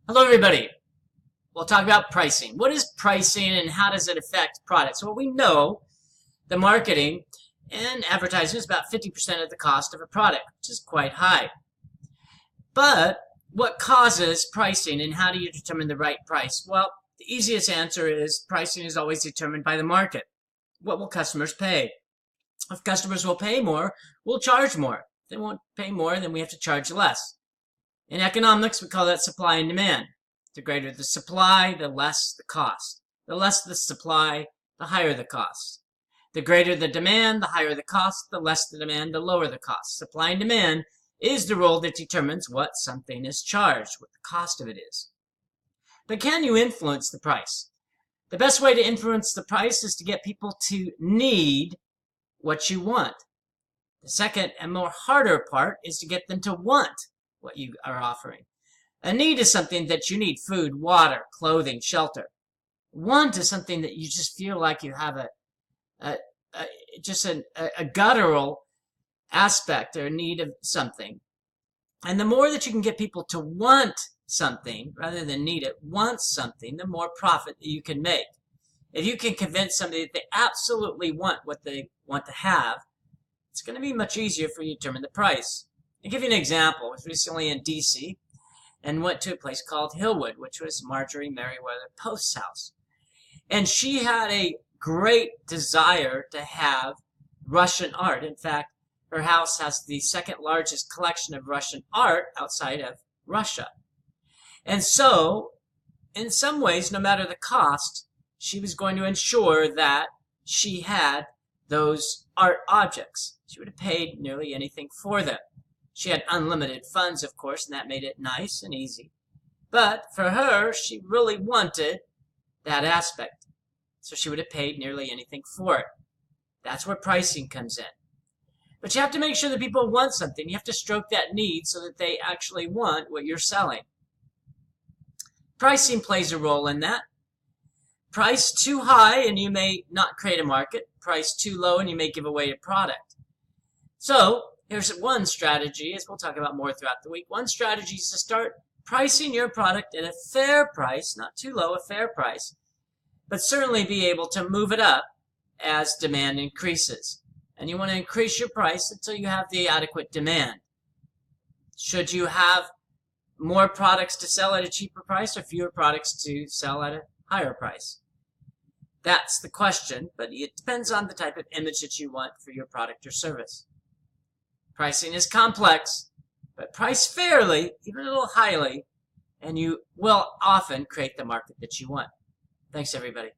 Hello, everybody. We'll talk about pricing. What is pricing and how does it affect products? Well, we know the marketing and advertising is about 50% of the cost of a product, which is quite high. But what causes pricing and how do you determine the right price? Well, the easiest answer is pricing is always determined by the market. What will customers pay? If customers will pay more, we'll charge more. If they won't pay more, then we have to charge less. In economics, we call that supply and demand. The greater the supply, the less the cost. The less the supply, the higher the cost. The greater the demand, the higher the cost. The less the demand, the lower the cost. Supply and demand is the role that determines what something is charged, what the cost of it is. But can you influence the price? The best way to influence the price is to get people to need what you want. The second and more harder part is to get them to want what you are offering. A need is something that you need: food, water, clothing, shelter. Want is something that you just feel like you have a guttural aspect or need of something. And the more that you can get people to want something rather than need it, want something, the more profit that you can make. If you can convince somebody that they absolutely want what they want to have, it's going to be much easier for you to determine the price. I'll give you an example. I was recently in D.C. and went to a place called Hillwood, which was Marjorie Merriweather Post's house. And she had a great desire to have Russian art. In fact, her house has the second largest collection of Russian art outside of Russia. And so, in some ways, no matter the cost, she was going to ensure that she had those art objects. She would have paid nearly anything for them. She had unlimited funds, of course, and that made it nice and easy. But for her, she really wanted that aspect. So she would have paid nearly anything for it. That's where pricing comes in. But you have to make sure that people want something. You have to stroke that need so that they actually want what you're selling. Pricing plays a role in that. Price too high and you may not create a market. Price too low and you may give away a product. So here's one strategy, as we'll talk about more throughout the week. One strategy is to start pricing your product at a fair price, not too low, a fair price, but certainly be able to move it up as demand increases. And you want to increase your price until you have the adequate demand. Should you have more products to sell at a cheaper price or fewer products to sell at a higher price? That's the question, but it depends on the type of image that you want for your product or service. Pricing is complex, but price fairly, even a little highly, and you will often create the market that you want. Thanks, everybody.